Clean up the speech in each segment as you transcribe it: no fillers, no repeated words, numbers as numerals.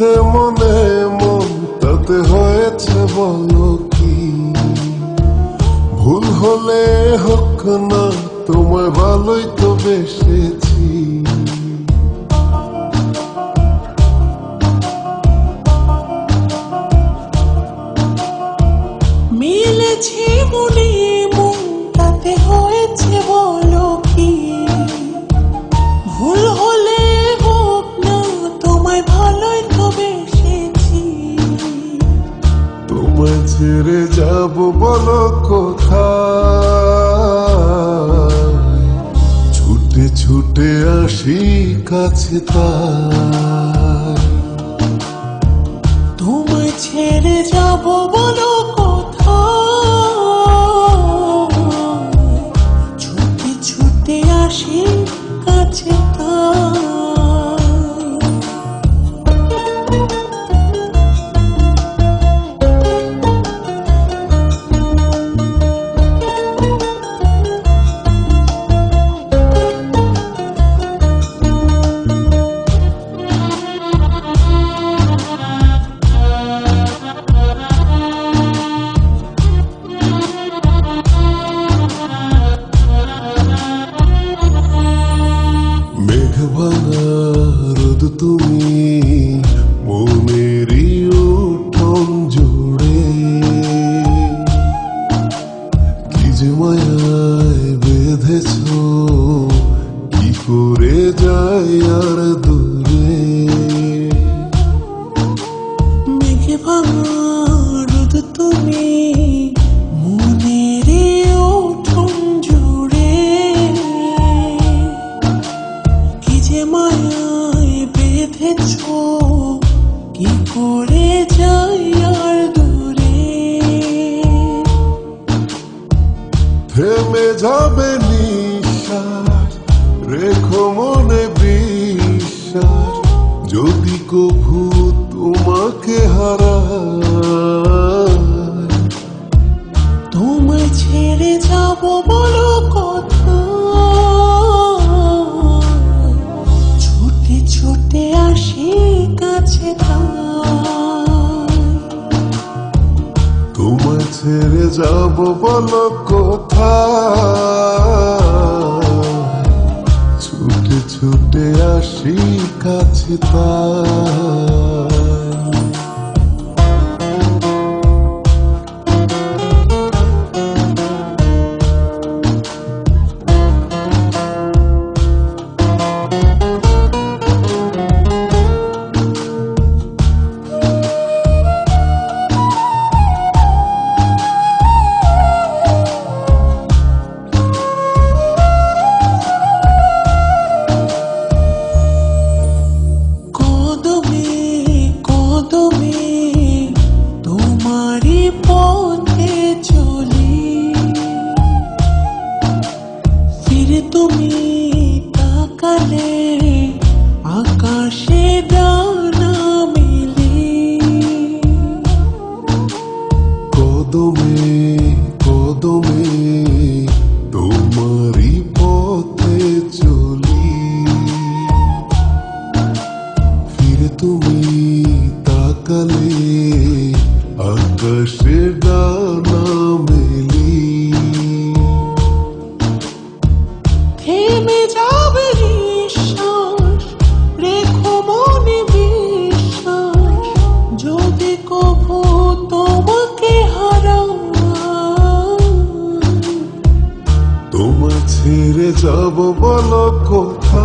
মিথ্যে মনে মন তাতে হয়েছে বলো কি? ভুল হলে হোক না, তোমায় ভালোই তো বেসেছি। মিলেছে মনে মন তাতে হয়েছে বলো কি? ভুল হলে হোক না, তোমায় ভালোই তো বেসেছি। তোমায় ছেড়ে যাব বলো কোথায়? ছুটে ছুটে আসি কাছে তাই। তোমায় ছেড়ে যাব বলো কোথায়? ছুটে ছুটে আসি কাছে তাই। মেঘভাঙা রোদ তুমি মনেরই উঠোন জুড়ে, কি যে মায়ায় বেঁধেছ, কি করে যাই আর দূরে। মেঘে ভাঙা রোদ তুমি মনেরই উঠোন জুড়ে, কি যে মায়ায় বেঁধেছ, কি করে যাই আর দূরে। থেমে যাবে নিঃশ্বাস, রেখো মনে বিশ্বাস, যদি কভু তোমাকে হারাই। তোমায় ছেড়ে যাব বলো কোথায়? ছুটে ছুটে আসি কাছে তাই। তোমায় ছেড়ে যাব বলো কোথায়? ছুটে ছুটে আসি কাছে তাই। তোমারই পথে চলি, ফিরে তুমি তাকালে আকাশে ডানা মেলি। কদমে কদমে তোমারই পথে চলি, ফিরে তুমি তাকালে আকাশে ডানা মেলি। থেমে যাবে নিঃশ্বাস, রেখো মনে বিশ্বাস, যদি কভু তোমাকে হারাই। তোমায় ছেড়ে যাব বলো কোথায়?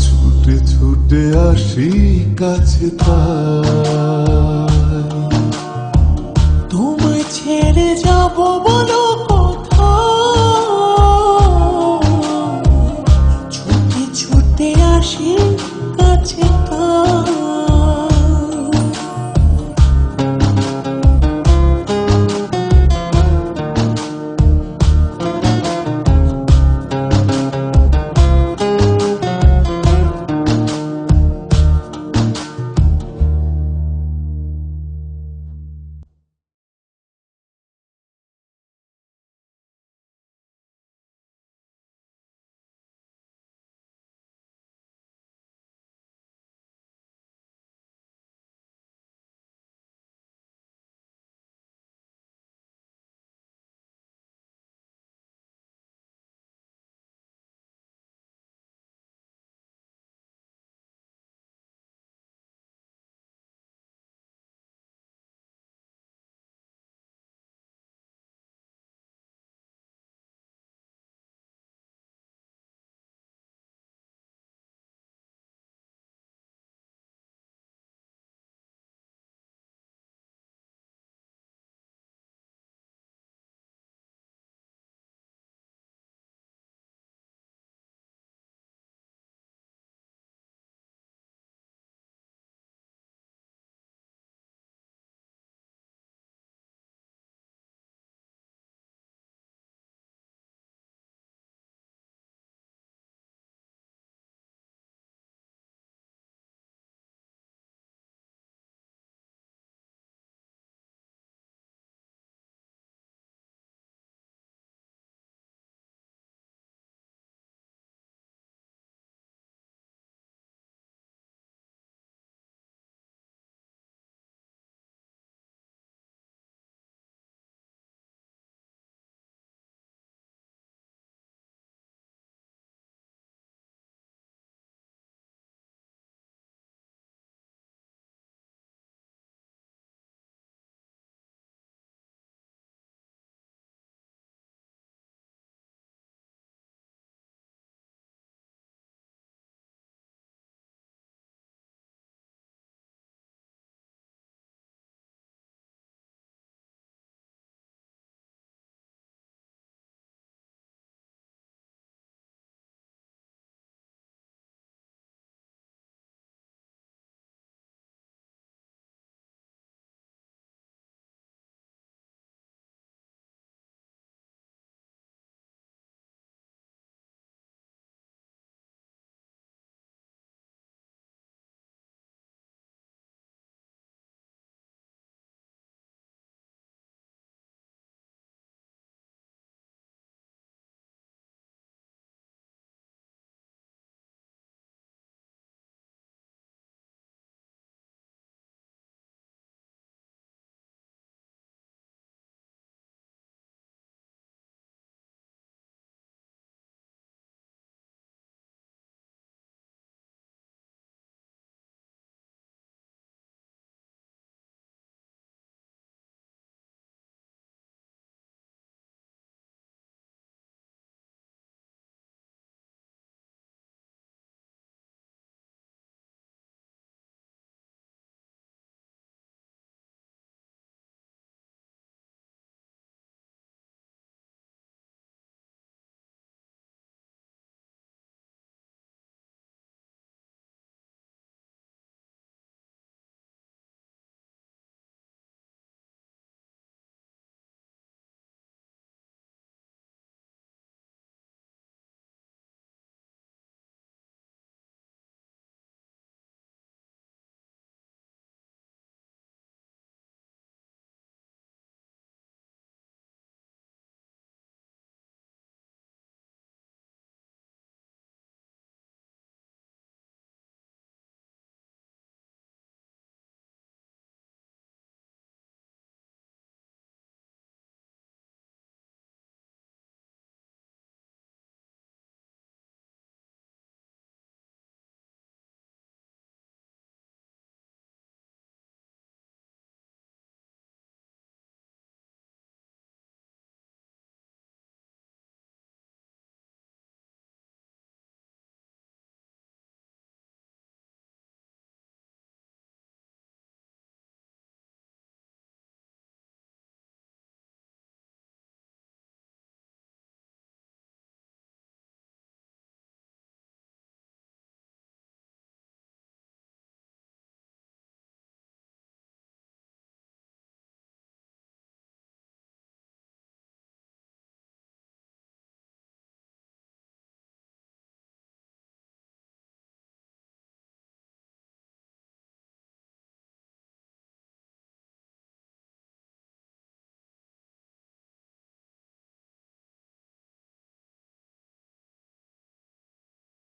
ছুটে ছুটে আসি কাছে তাই।